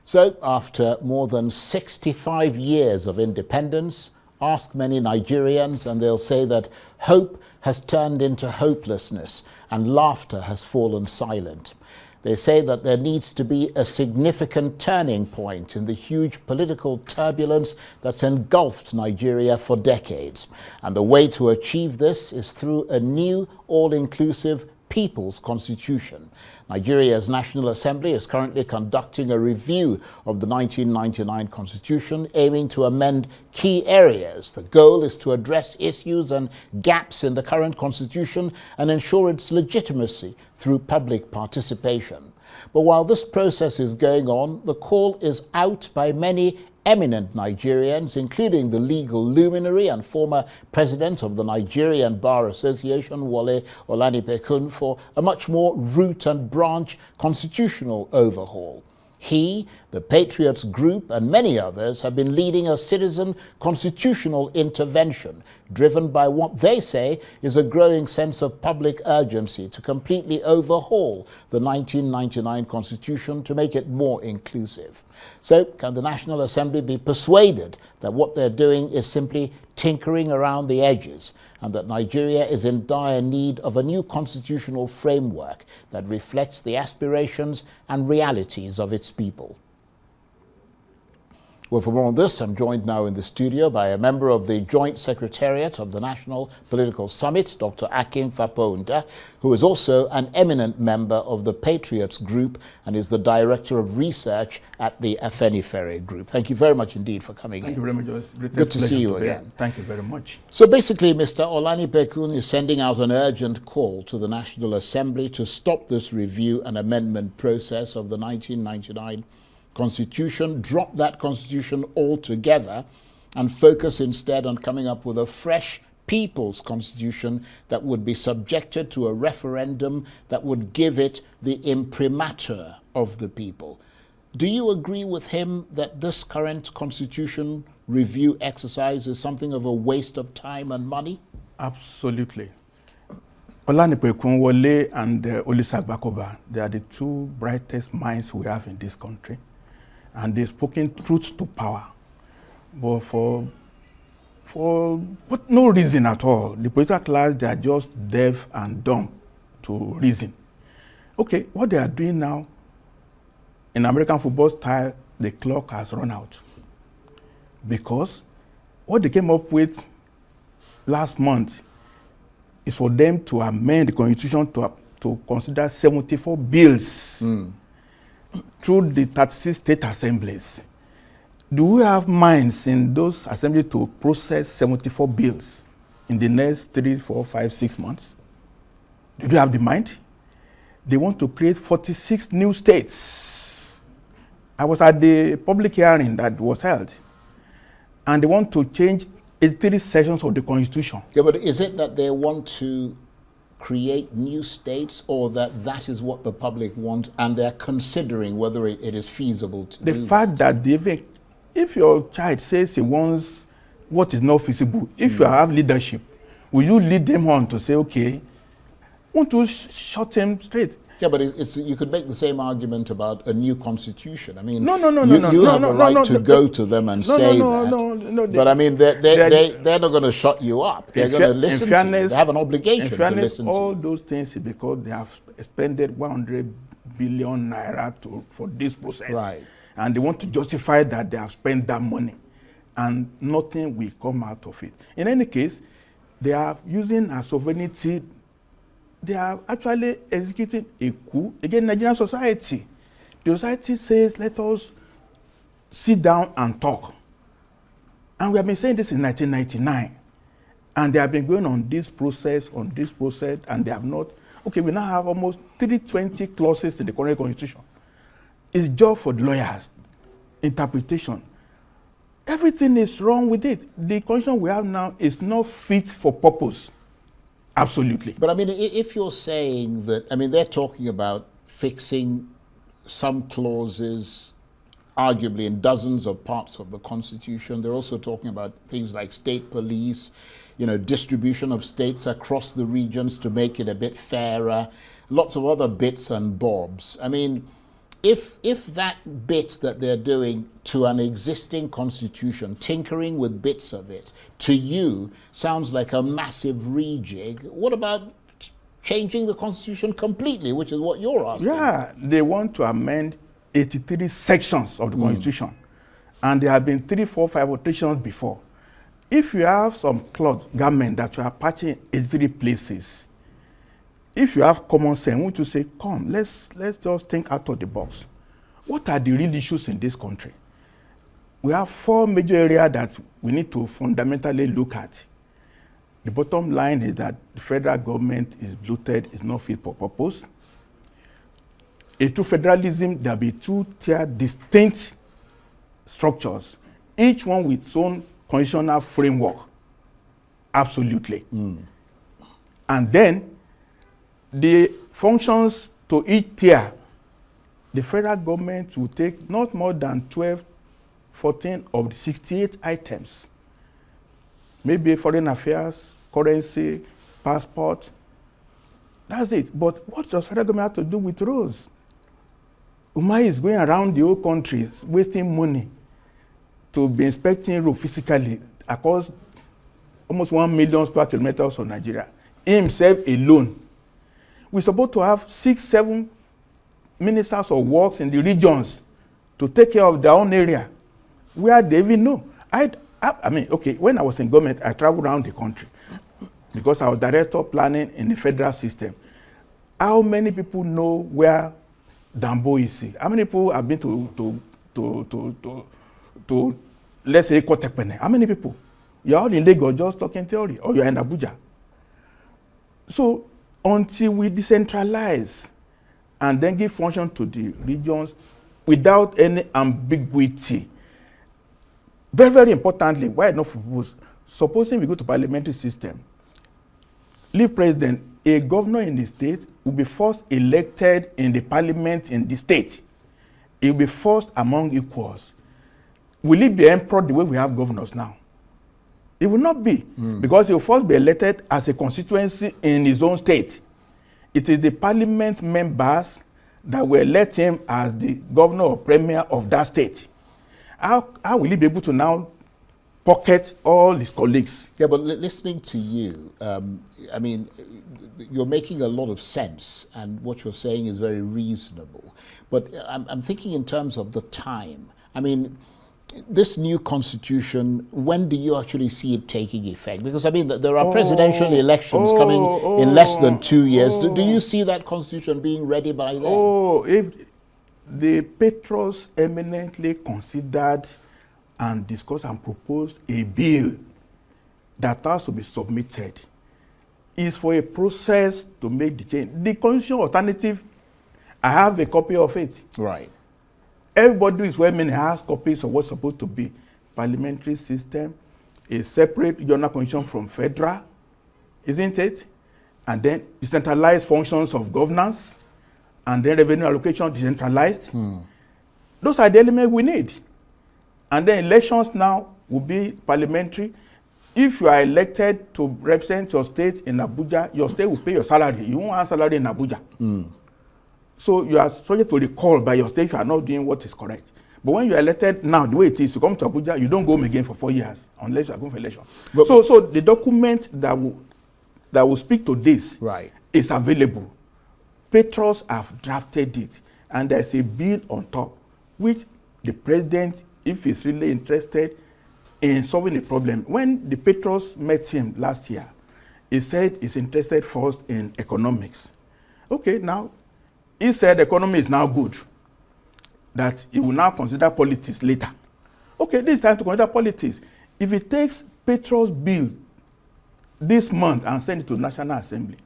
So, after more than 65 years of independence, ask many Nigerians and they'll say that hope has turned into hopelessness and laughter has fallen silent. They say that there needs to be a significant turning point in the huge political turbulence that's engulfed Nigeria for decades. And the way to achieve this is through a new, all-inclusive People's Constitution. Nigeria's National Assembly is currently conducting a review of the 1999 Constitution, aiming to amend key areas. The goal is to address issues and gaps in the current Constitution and ensure its legitimacy through public participation. But while this process is going on, the call is out by many eminent Nigerians, including the legal luminary and former president of the Nigerian Bar Association, Wale Olanipekun, for a much more root and branch constitutional overhaul. He, the Patriots Group, and many others have been leading a citizen constitutional intervention driven by what they say is a growing sense of public urgency to completely overhaul the 1999 Constitution to make it more inclusive. So, can the National Assembly be persuaded that what they're doing is simply tinkering around the edges, and that Nigeria is in dire need of a new constitutional framework that reflects the aspirations and realities of its people? Well, for more on this, I'm joined now in the studio by a member of the Joint Secretariat of the National Political Summit, Dr. Akin Fapohunda, who is also an eminent member of the Patriots Group and is the Director of Research at the Afenifere Group. Thank you very much indeed for coming in. Thank you very much. It's good to see you again. Thank you very much. So basically, Mr. Olanipekun is sending out an urgent call to the National Assembly to stop this review and amendment process of the 1999 Constitution, drop that Constitution altogether, and focus instead on coming up with a fresh People's Constitution that would be subjected to a referendum that would give it the imprimatur of the people. Do you agree with him that this current Constitution review exercise is something of a waste of time and money? Absolutely. Olanipekun Wole and Olisa Agbakoba, they are the two brightest minds we have in this country. And they've spoken truth to power. But for no reason at all, the political class, they are just deaf and dumb to reason. Okay, what they are doing now, in American football style, the clock has run out. Because what they came up with last month is for them to amend the Constitution to consider 74 bills. Through the 36 state assemblies. Do we have minds in those assemblies to process 74 bills in the next 3, 4, 5, 6 months? Do they have the mind? They want to create 46 new states. I was at the public hearing that was held, and they want to change 83 sections of the Constitution. Yeah, but is it that they want to create new states, or that is what the public want and they're considering whether it is feasible to do? The fact that if your child says he wants what is not feasible, if you have leadership, will you lead them on to say, okay, want to shut him straight? Yeah, but you could make the same argument about a new constitution. I mean, you have a right to go to them and say that. But I mean, they're not going to shut you up. They're going to listen to you. They have an obligation to listen to you. All those things is because they have expended 100 billion naira for this process. Right. And they want to justify that they have spent that money. And nothing will come out of it. In any case, they are using a sovereignty. They are actually executing a coup against Nigerian society. The society says, let us sit down and talk. And we have been saying this in 1999. And they have been going on this process, and they have not. Okay, we now have almost 320 clauses in the current Constitution. It's job for the lawyers, interpretation. Everything is wrong with it. The Constitution we have now is not fit for purpose. Absolutely. But I mean, if you're saying that, I mean, they're talking about fixing some clauses, arguably in dozens of parts of the Constitution. They're also talking about things like state police, distribution of states across the regions to make it a bit fairer, lots of other bits and bobs. I mean, if that bit that they're doing to an existing constitution, tinkering with bits of it, to you sounds like a massive rejig, what about changing the constitution completely, which is what you're asking? Yeah, they want to amend 83 sections of the constitution, and there have been 3, 4, 5 rotations before. If you have some cloth garment that you are patching in 83 places, if you have common sense, won't you say, come, let's just think out of the box. What are the real issues in this country? We have 4 major areas that we need to fundamentally look at. The bottom line is that the federal government is bloated, is not fit for purpose. A true federalism, there'll be 2-tier distinct structures, each one with its own constitutional framework. Absolutely. And then the functions to each tier, the federal government will take not more than 12, 14 of the 68 items. Maybe foreign affairs, currency, passport. That's it. But what does federal government have to do with roads? Umar is going around the whole country wasting money to be inspecting roads physically across almost 1 million square kilometers of Nigeria. Himself alone. We're supposed to have 6, 7 ministers of works in the regions to take care of their own area, where they even know. I mean, okay, when I was in government, I traveled around the country because I was director of planning in the federal system. How many people know where Dambo is? How many people have been to let's say, Kotepene? How many people? You're all in Lagos just talking theory, or you're in Abuja. So until we decentralize and then give function to the regions without any ambiguity, very, very importantly, why not propose? Supposing we go to parliamentary system, leave president, a governor in the state will be first elected in the parliament in the state. He will be first among equals. Will it be emperor the way we have governors now? It will not be, because he will first be elected as a constituency in his own state. It is the parliament members that will elect him as the governor or premier of that state. How will he be able to now pocket all his colleagues? Yeah, but listening to you, I mean, you're making a lot of sense, and what you're saying is very reasonable. But I'm thinking in terms of the time. I mean, this new constitution, when do you actually see it taking effect? Because, I mean, there are presidential elections coming in less than 2 years. Do you see that constitution being ready by then? If the patrons eminently considered and discussed and proposed a bill that has to be submitted, is for a process to make the change. The constitution alternative, I have a copy of it. Right. Everybody who is women has copies of what's supposed to be parliamentary system, a separate regional constitution from federal, isn't it? And then decentralized functions of governance, and then revenue allocation decentralized. Those are the elements we need. And then elections now will be parliamentary. If you are elected to represent your state in Abuja, your state will pay your salary. You won't have salary in Abuja. So you are subject to recall by your state if you are not doing what is correct. But when you are elected now, the way it is, you come to Abuja, you don't go home again for 4 years unless you are going for election. So the document that will speak to this is available. Patrons have drafted it, and there's a bill on top, which the president, if he's really interested in solving the problem, when the patrons met him last year, he said he's interested first in economics. Okay, now, he said the economy is now good, that he will now consider politics later. Okay, this is time to consider politics. If he takes Petro's bill this month and send it to National Assembly,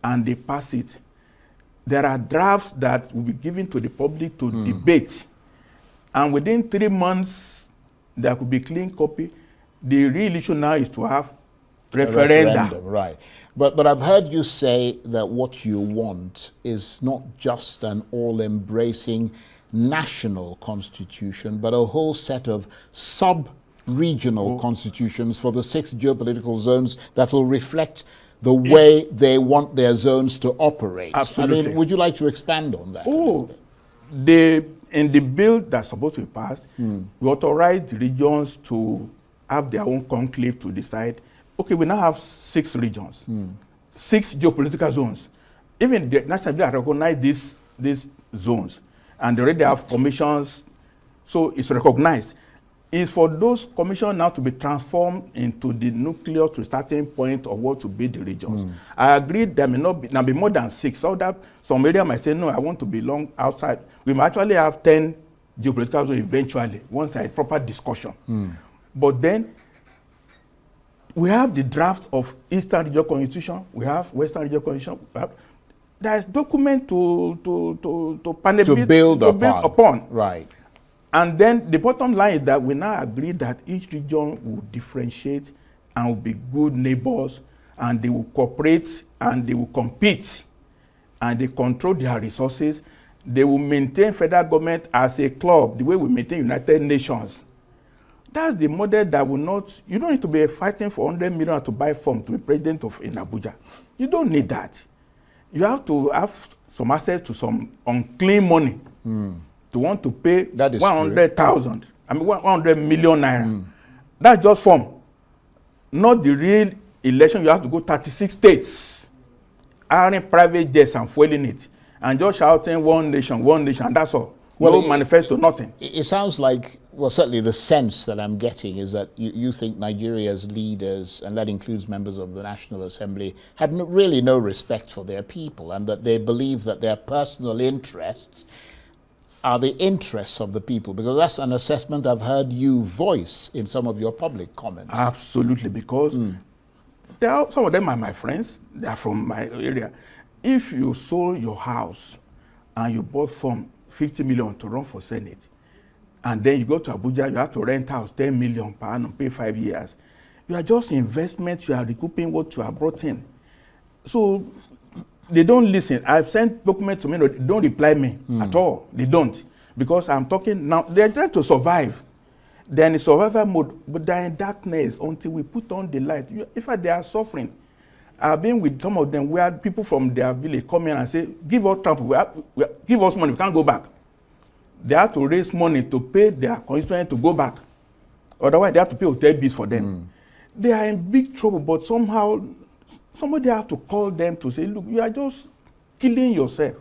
and they pass it, there are drafts that will be given to the public to debate. And within 3 months, there could be clean copy. The real issue now is to have referenda. Right. But I've heard you say that what you want is not just an all-embracing national constitution, but a whole set of sub-regional constitutions for the 6 geopolitical zones that will reflect the way they want their zones to operate. Absolutely. I mean, would you like to expand on that? In the bill that's supposed to be passed, we authorize the regions to have their own conclave to decide. Okay, we now have 6 regions, 6 geopolitical zones. Even the National Assembly recognize these zones, and they already have commissions, so it's recognized. It's for those commissions now to be transformed into the nucleus to starting point of what to be the regions. I agree there may not be more than 6. So that some area might say, no, I want to belong outside. We might actually have 10 geopolitical zones eventually, once there is proper discussion. But then we have the draft of Eastern Regional Constitution, we have Western Regional Constitution. There is document to build upon. Right. And then the bottom line is that we now agree that each region will differentiate and will be good neighbors, and they will cooperate and they will compete, and they control their resources. They will maintain federal government as a club, the way we maintain United Nations. That's the model that will not, you don't need to be fighting for 100 million to buy form to be president of in Abuja. You don't need that. You have to have some access to some unclean money to want to pay 100,000, 100 million naira. That's just form. Not the real election. You have to go 36 states, hiring private jets and fueling it, and just shouting one nation, and that's all. Well, no manifesto, nothing. It sounds like, well, certainly the sense that I'm getting is that you think Nigeria's leaders, and that includes members of the National Assembly, have really no respect for their people, and that they believe that their personal interests are the interests of the people, because that's an assessment I've heard you voice in some of your public comments. Absolutely, because some of them are my friends. They are from my area. If you sold your house and you bought from 50 million to run for Senate, and then you go to Abuja, you have to rent house 10 million per annum, pay 5 years. You are just investment, you are recouping what you have brought in. So they don't listen. I've sent documents to me, they don't reply me at all. They don't. Because I'm talking now, they're trying to survive. They're in survival mode, but they're in darkness until we put on the light. In fact, they are suffering. I've been with some of them where people from their village come in and say, give us Trump, give us money, we can't go back. They have to raise money to pay their constituents to go back. Otherwise, they have to pay hotel bills for them. They are in big trouble, but somehow, somebody has to call them to say, look, you are just killing yourself.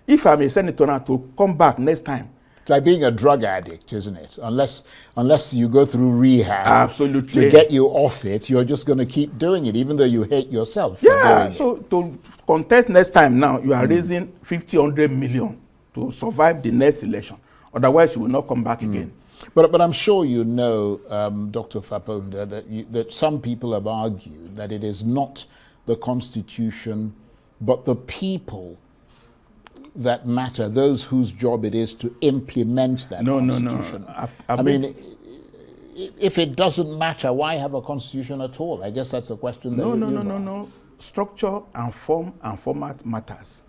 If I'm a senator now to come back next time. It's like being a drug addict, isn't it? Unless you go through rehab. Absolutely. To get you off it, you're just going to keep doing it, even though you hate yourself for doing it. So to contest next time now, you are raising 50, 100 million to survive the next election. Otherwise, you will not come back again. But I'm sure you know, Dr. Fapohunda, that some people have argued that it is not the Constitution, but the people that matter, those whose job it is to implement that Constitution. No. I mean, if it doesn't matter, why have a Constitution at all? I guess that's a question that No. Structure and form and format matters.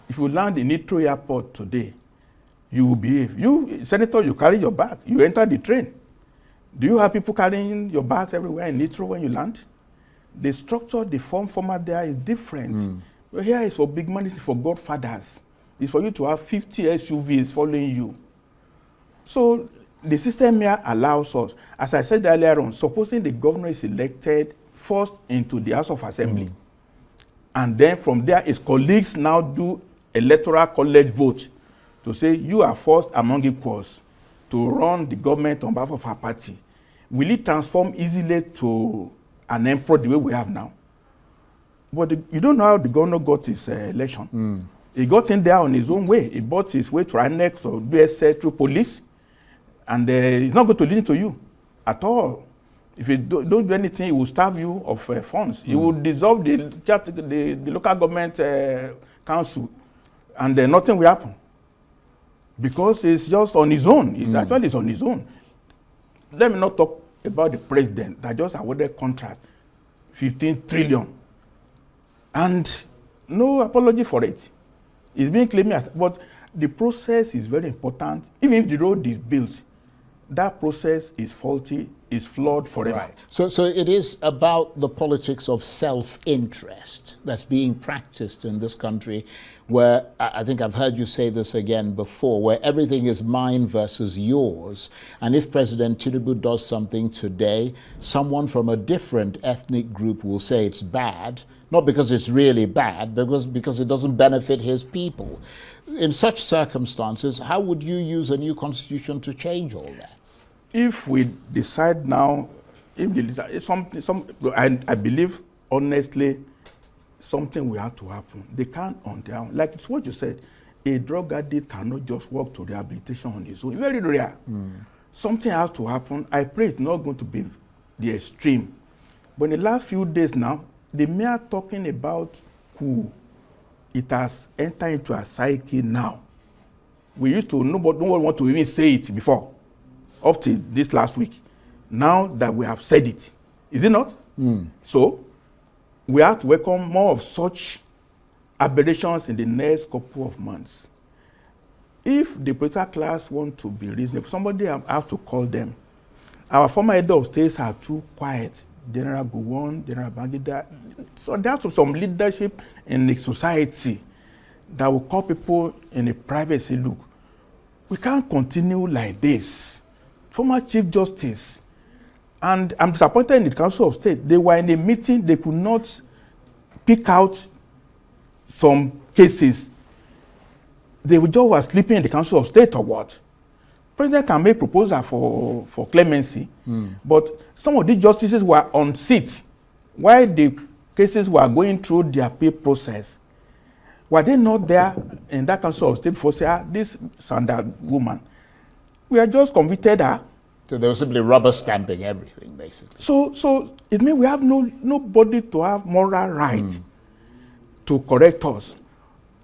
If you land in Heathrow Airport today, you will behave. You, Senator, you carry your bag. You enter the train. Do you have people carrying your bags everywhere in Heathrow when you land? The structure, the form, format there is different. But here is for big money, it's for godfathers. It's for you to have 50 SUVs following you. So the system here allows us, as I said earlier on, supposing the governor is elected first into the House of Assembly, and then from there his colleagues now do electoral college vote to say you are first among equals to run the government on behalf of our party. Will it transform easily to an emperor the way we have now? But you don't know how the governor got his election. He got in there on his own way. He bought his way to annex or BSA through police. And he's not going to listen to you at all. If you don't do anything, he will starve you of funds. He will dissolve the local government council, and then nothing will happen. Because it's just on his own. It's actually on his own. Let me not talk about the president that just awarded contract, 15 trillion. And no apology for it. It's being claimed as, but the process is very important. Even if the road is built, that process is faulty. is flawed forever. Right. So it is about the politics of self-interest that's being practiced in this country, where I think I've heard you say this again before, where everything is mine versus yours. And if President Tinubu does something today, someone from a different ethnic group will say it's bad, not because it's really bad, because it doesn't benefit his people. In such circumstances, how would you use a new constitution to change all that? If we decide now, I believe honestly, something will have to happen. They can't on their own. Like it's what you said, a drug addict cannot just walk to rehabilitation on his own. Very rare. Something has to happen. I pray it's not going to be the extreme. But in the last few days now, the mere talking about coup, it has entered into a psyche now. We used to, no one want to even say it before, up to this last week. Now that we have said it, is it not? So, we have to welcome more of such aberrations in the next couple of months. If the political class want to be reasonable, somebody have to call them. Our former head of states are too quiet. General Gowon, General Bangida. So there's some leadership in the society that will call people in the private, say, look, we can't continue like this. Former Chief Justice, and I'm disappointed in the Council of State. They were in a meeting, they could not pick out some cases. They just were sleeping in the Council of State or what? President can make proposal for clemency, but some of these justices were on seat while the cases were going through the appeal process. Were they not there in that Council of State before say, this Sandal woman, we are just convicted her. So they were simply rubber stamping everything, basically. So it means we have nobody to have moral right to correct us.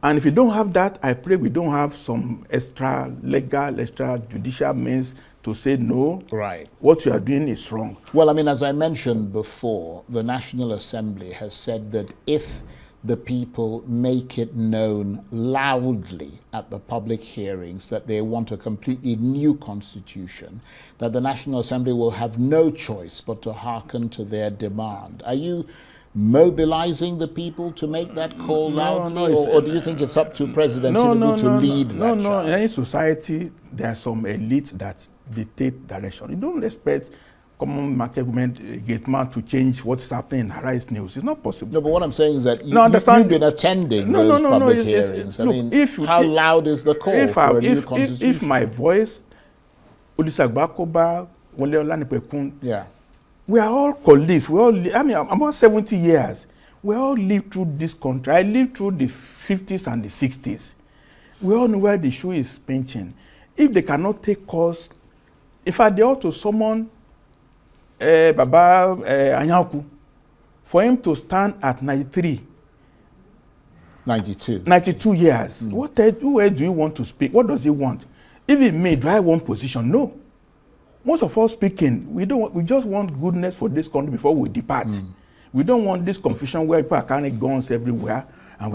And if you don't have that, I pray we don't have some extra legal, extra judicial means to say no. Right. What you are doing is wrong. Well, I mean, as I mentioned before, the National Assembly has said that if the people make it known loudly at the public hearings that they want a completely new constitution, that the National Assembly will have no choice but to hearken to their demand. Are you mobilizing the people to make that call loudly, or do you think it's up to President Tinubu to lead that charge? In any society, there are some elites that dictate direction. You don't expect common market women, gate man to change what's happening in Arise News. It's not possible. No, but what I'm saying is that you've been attending those public hearings. I mean, how loud is the call for a new constitution? If my voice, yeah. We are all colleagues. I'm about 70 years. We all lived through this country. I lived through the 50s and the 60s. We all know where the shoe is pinching. If they cannot take us, in fact, they ought to summon Baba Anyaku for him to stand at 92 years. Who else do you want to speak? What does he want? Even me, do I want position? No. Most of us speaking, we just want goodness for this country before we depart. We don't want this confusion where people are carrying guns everywhere, and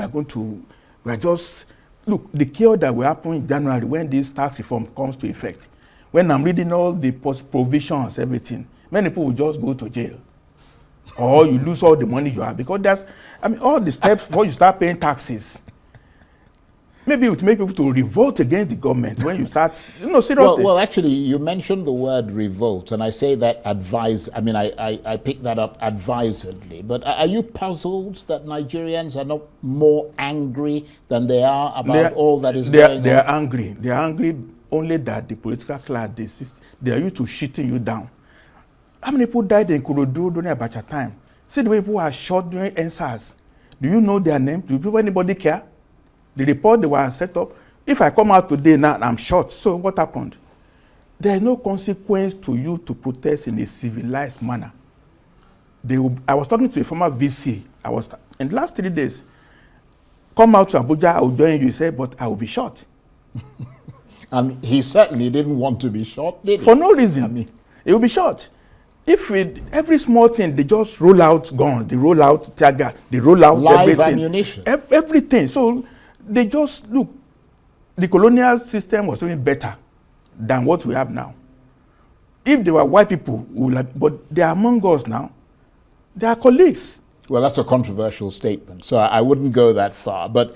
look, the chaos that will happen in January when this tax reform comes to effect. When I'm reading all the provisions, everything, many people will just go to jail. Or you lose all the money you have, because all the steps before you start paying taxes. Maybe it would make people to revolt against the government when you start, seriously. Well, actually, you mentioned the word revolt, and I say that I pick that up advisedly. But are you puzzled that Nigerians are not more angry than they are about all that is going on? They are angry. They are angry only that the political class, they are used to shooting you down. How many people died in Kurudu during Abacha time? See the way people are shot during NSAS. Do you know their name? Do anybody care? The report they were set up, if I come out today now, I'm shot. So what happened? There is no consequence to you to protest in a civilized manner. I was talking to a former VC. In the last 3 days, come out to Abuja, I will join you. He said, but I will be shot. And he certainly didn't want to be shot, did he? For no reason. He will be shot. Every small thing, they just roll out guns, they roll out tear gas, they roll out live everything. Ammunition. Everything. So they just, look, the colonial system was even better than what we have now. If they were white people, we would have, but they are among us now. They are colleagues. Well, that's a controversial statement, so I wouldn't go that far. But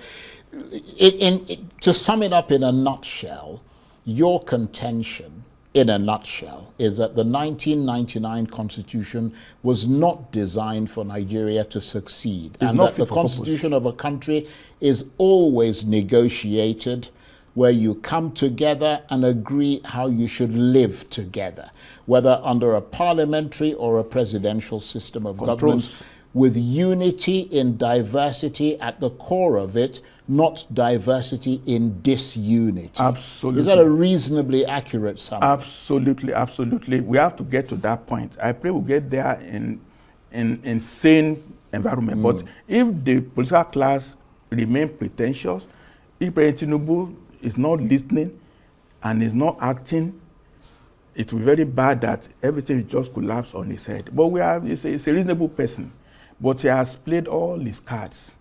to sum it up in a nutshell, your contention, in a nutshell, is that the 1999 Constitution was not designed for Nigeria to succeed, and that the Constitution of a country is always negotiated, where you come together and agree how you should live together, whether under a parliamentary or a presidential system of government, with unity in diversity at the core of it, not diversity in disunity. Absolutely. Is that a reasonably accurate summary? Absolutely, absolutely. We have to get to that point. I pray we'll get there in sane environment. But if the political class remain pretentious, if President Tinubu is not listening and is not acting, it will be very bad that everything will just collapse on his head. But he's a reasonable person. But he has played all his cards.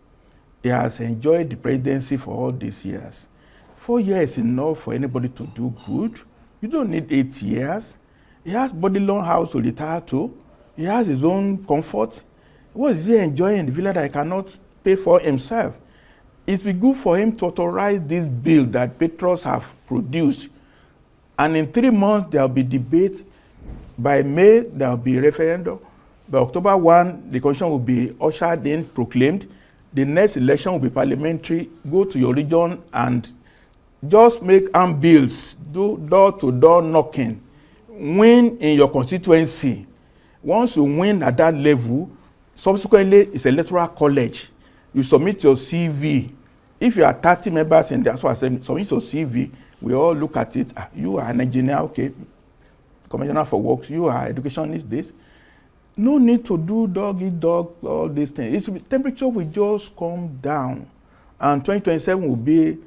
He has enjoyed the presidency for all these years. 4 years is enough for anybody to do good. You don't need 8 years. He has body loan house to retire to. He has his own comfort. What is he enjoying in the villa that he cannot pay for himself? It will be good for him to authorize this bill that Petros have produced. And in 3 months, there will be debate. By May, there will be referendum. By October 1, the constitution will be ushered in, proclaimed. The next election will be parliamentary. Go to your region and just make arm bills, do door-to-door knocking. Win in your constituency. Once you win at that level, subsequently, it's electoral college. You submit your CV. If you are 30 members in the House of Assembly, submit your CV. We all look at it. You are an engineer, okay. Commissioner for Works. You are educationist, this. No need to do dog-eat-dog, all these things. Temperature will just come down. And 2027 will be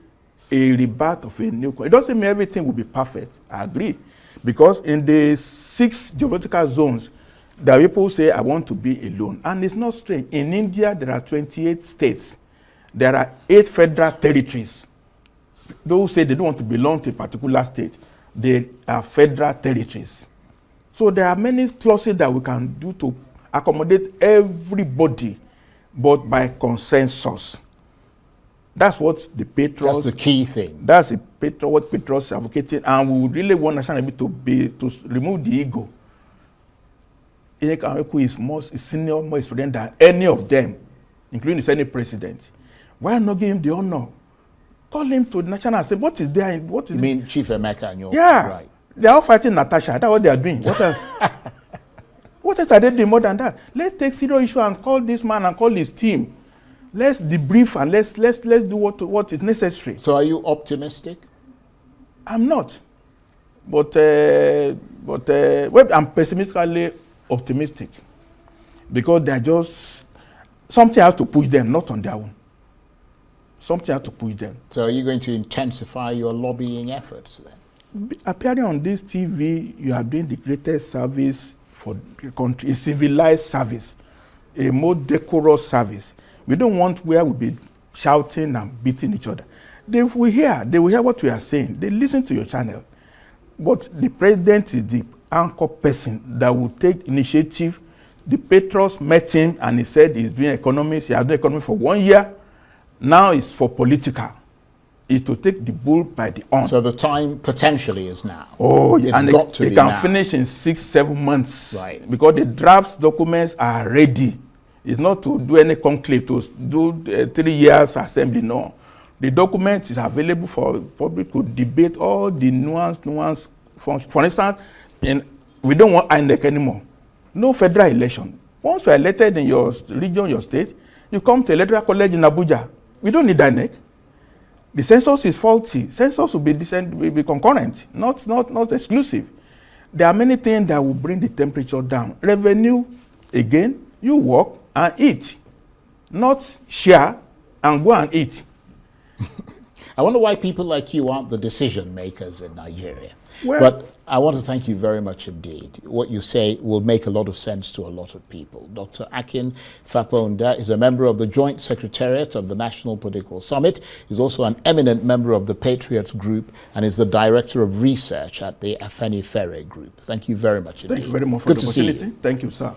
a rebirth of a new country. It doesn't mean everything will be perfect. I agree. Because in the 6 geographical zones, there are people who say, I want to be alone. And it's not strange. In India, there are 28 states. There are 8 federal territories. Those who say they don't want to belong to a particular state, they are federal territories. So there are many clauses that we can do to accommodate everybody, but by consensus. That's what the Petros... That's the key thing. That's what Petros is advocating, and we would really want National Assembly to remove the ego. Ineka is senior, more experienced than any of them, including the Senate president. Why not give him the honor? Call him to the National Assembly. What is there? You mean Chief Emeka and your... Yeah. Right. They are all fighting Natasha. That's what they are doing. What else? What else are they doing more than that? Let's take serious issue and call this man and call his team. Let's debrief and let's do what is necessary. So are you optimistic? I'm not. But I'm pessimistically optimistic. Because they're just... Something has to push them, not on their own. Something has to push them. So are you going to intensify your lobbying efforts then? Appearing on this TV, you are doing the greatest service for the country, a civilized service, a more decorous service. We don't want where we'll be shouting and beating each other. They will hear what we are saying. They listen to your channel. But the president is the anchor person that will take initiative. The Petros met him and he said he's doing economics. He has done economy for 1 year. Now it's for political. Is to take the bull by the horn. So the time potentially is now. Oh, it's and they can finish in 6-7 months. Right. Because the drafts documents are ready. It's not to do any conclave, to do 3 years assembly, no. The document is available for public to debate all the nuance functions. For instance, we don't want INEC anymore. No federal election. Once you're elected in your region, your state, you come to electoral college in Abuja. We don't need INEC. The census is faulty. Census will be concurrent, not exclusive. There are many things that will bring the temperature down. Revenue, again, you work and eat, not share and go and eat. I wonder why people like you aren't the decision makers in Nigeria. Well, but I want to thank you very much indeed. What you say will make a lot of sense to a lot of people. Dr. Akin Fapohunda is a member of the Joint Secretariat of the National Political Summit. He's also an eminent member of the Patriots Group and is the Director of Research at the Afenifere Group. Thank you very much indeed. Thank you very much for Good the to see you. opportunity. Thank you, sir.